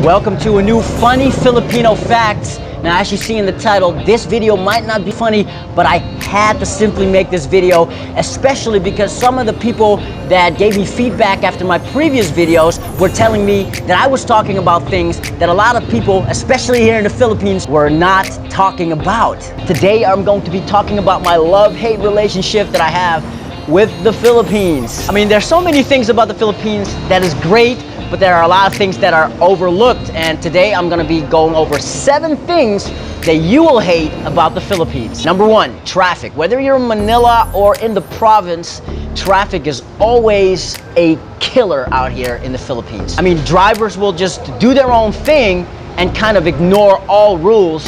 Welcome to a new funny Filipino facts. Now, as you see in the title, this video might not be funny, but I had to simply make this video, especially because some of the people that gave me feedback after my previous videos were telling me that I was talking about things that a lot of people, especially here in the Philippines, were not talking about. Today, I'm going to be talking about my love-hate relationship that I have with the Philippines. I mean, there's so many things about the Philippines that is great, but there are a lot of things that are overlooked. And today I'm gonna be going over 7 things that you will hate about the Philippines. Number 1, traffic. Whether you're in Manila or in the province, traffic is always a killer out here in the Philippines. I mean, drivers will just do their own thing and kind of ignore all rules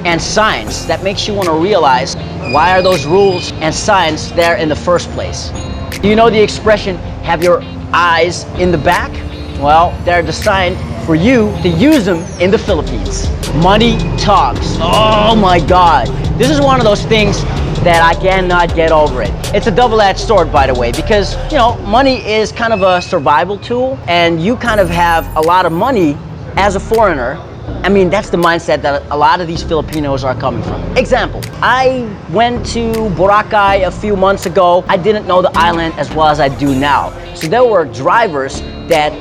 and signs. That makes you want to realize, why are those rules and signs there in the first place? Do you know the expression, have your eyes in the back? Well, they're designed for you to use them in the Philippines. Money talks. Oh my God. This is one of those things that I cannot get over it. It's a double-edged sword, by the way, because, you know, money is kind of a survival tool, and you kind of have a lot of money as a foreigner. I mean, that's the mindset that a lot of these Filipinos are coming from. Example, I went to Boracay a few months ago. I didn't know the island as well as I do now. So there were drivers that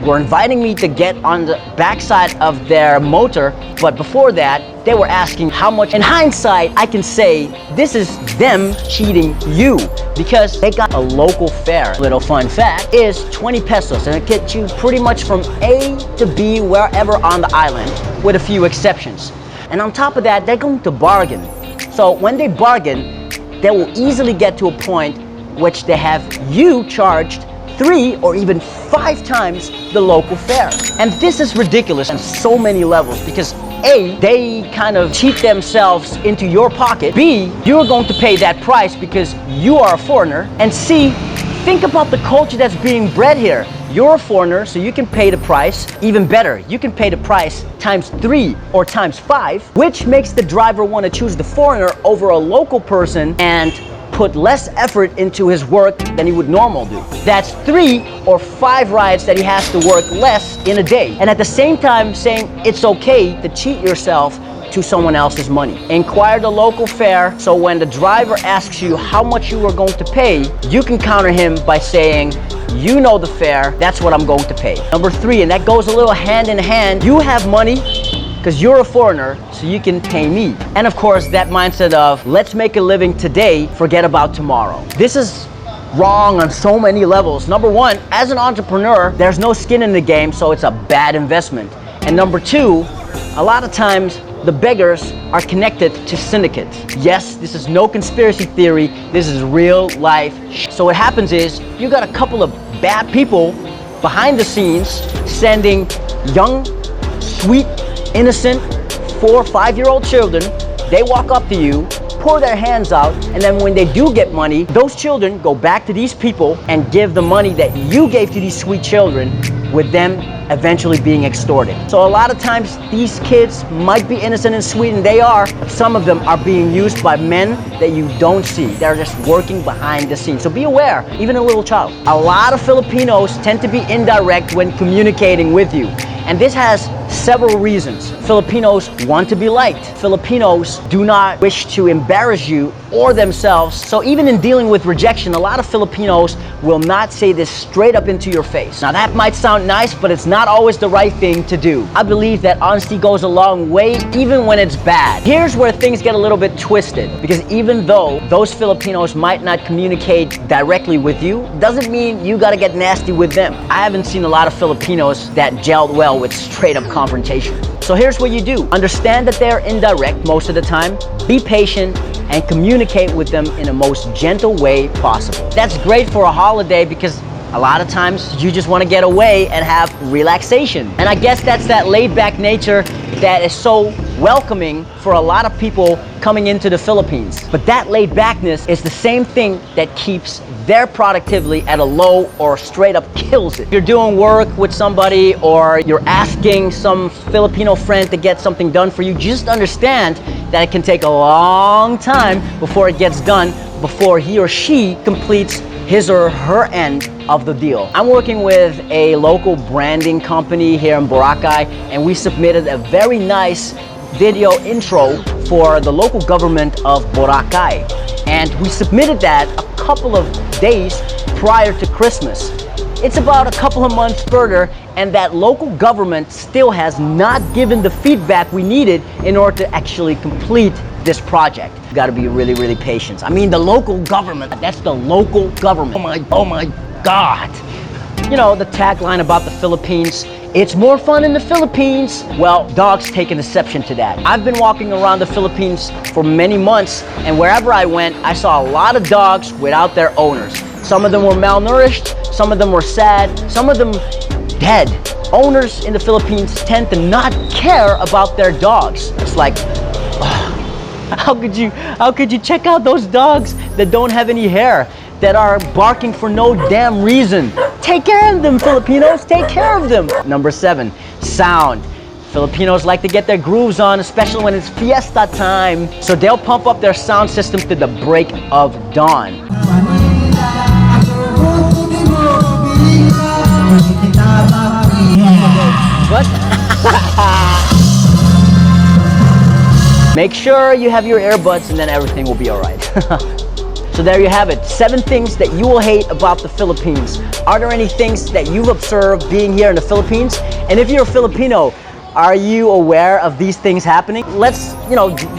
were inviting me to get on the backside of their motor, but before that, they were asking how much. In hindsight, I can say this is them cheating you because they got a local fare. Little fun fact is 20 pesos, and it gets you pretty much from A to B wherever on the island, with a few exceptions. And on top of that, they're going to bargain. So when they bargain, they will easily get to a point which they have you charged 3 or even 5 times the local fare. And this is ridiculous on so many levels because A, they kind of cheat themselves into your pocket. B, you're going to pay that price because you are a foreigner. And C, think about the culture that's being bred here. You're a foreigner, so you can pay the price. Even better, you can pay the price times 3 or times 5, which makes the driver want to choose the foreigner over a local person and put less effort into his work than he would normally do. That's 3 or 5 rides that he has to work less in a day. And at the same time saying it's okay to cheat yourself to someone else's money. Inquire the local fare, so when the driver asks you how much you are going to pay, you can counter him by saying, you know the fare, that's what I'm going to pay. Number 3, and that goes a little hand in hand, you have money because you're a foreigner, so you can pay me. And of course, that mindset of, let's make a living today, forget about tomorrow. This is wrong on so many levels. Number 1, as an entrepreneur, there's no skin in the game, so it's a bad investment. And number 2, a lot of times, the beggars are connected to syndicates. Yes, this is no conspiracy theory, this is real life. So what happens is, you got a couple of bad people behind the scenes sending young, sweet, innocent 4 or 5-year-old children. They walk up to you, pour their hands out, and then when they do get money, those children go back to these people and give the money that you gave to these sweet children, with them eventually being extorted. So a lot of times these kids might be innocent and sweet, and they are, but some of them are being used by men that you don't see. They're just working behind the scenes. So be aware, even a little child. A lot of Filipinos tend to be indirect when communicating with you. And this has several reasons. Filipinos want to be liked. Filipinos do not wish to embarrass you or themselves. So even in dealing with rejection, a lot of Filipinos will not say this straight up into your face. Now that might sound nice, but it's not always the right thing to do. I believe that honesty goes a long way, even when it's bad. Here's where things get a little bit twisted, because even though those Filipinos might not communicate directly with you, doesn't mean you gotta get nasty with them. I haven't seen a lot of Filipinos that gelled well with straight up confrontation. So here's what you do. Understand that they're indirect most of the time. Be patient and communicate with them in the most gentle way possible. That's great for a holiday because a lot of times you just want to get away and have relaxation. And I guess that's that laid-back nature that is so welcoming for a lot of people coming into the Philippines. But that laid-backness is the same thing that keeps their productivity at a low or straight up kills it. If you're doing work with somebody or you're asking some Filipino friend to get something done for you, just understand that it can take a long time before it gets done, before he or she completes his or her end of the deal. I'm working with a local branding company here in Boracay, and we submitted a very nice video intro for the local government of Boracay. And we submitted that a couple of days prior to Christmas. It's about a couple of months further, and that local government still has not given the feedback we needed in order to actually complete this project. You gotta be really, really patient. I mean, the local government, that's the local government. Oh my God. You know, the tagline about the Philippines, it's more fun in the Philippines. Well, dogs take an exception to that. I've been walking around the Philippines for many months, and wherever I went, I saw a lot of dogs without their owners. Some of them were malnourished, some of them were sad, some of them dead. Owners in the Philippines tend to not care about their dogs. It's like, how could you check out those dogs that don't have any hair, that are barking for no damn reason? Take care of them, Filipinos, take care of them. Number 7, sound. Filipinos like to get their grooves on, especially when it's fiesta time. So they'll pump up their sound system to the break of dawn. What? Make sure you have your earbuds and then everything will be alright. So there you have it, 7 things that you will hate about the Philippines. Are there any things that you've observed being here in the Philippines? And if you're a Filipino, are you aware of these things happening? Let's,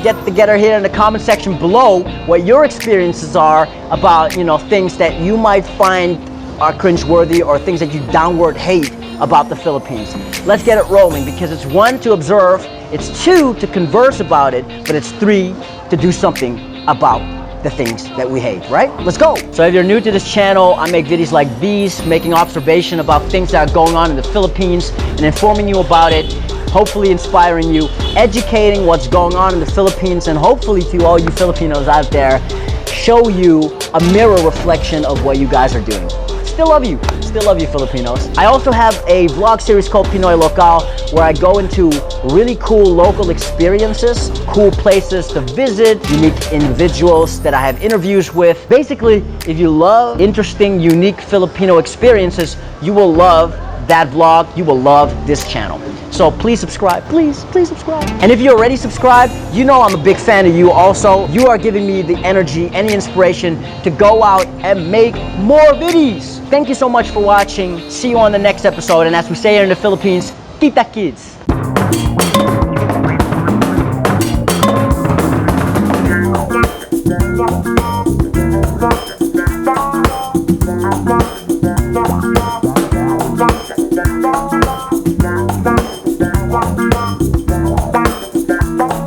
get together here in the comment section below what your experiences are about, things that you might find are cringeworthy or things that you downward hate about the Philippines. Let's get it rolling, because it's 1, to observe, it's 2, to converse about it, but it's 3, to do something about the things that we hate, right? Let's go. So if you're new to this channel, I make videos like these, making observation about things that are going on in the Philippines and informing you about it, hopefully inspiring you, educating what's going on in the Philippines, and hopefully to all you Filipinos out there, show you a mirror reflection of what you guys are doing. Still love you Filipinos. I also have a vlog series called Pinoy Local, where I go into really cool local experiences, cool places to visit, unique individuals that I have interviews with. Basically, if you love interesting, unique Filipino experiences, you will love that vlog, you will love this channel. So please subscribe, please subscribe. And if you're already subscribed, you know I'm a big fan of you also. You are giving me the energy and the inspiration to go out and make more videos. Thank you so much for watching. See you on the next episode. And as we say here in the Philippines, Kita Kids.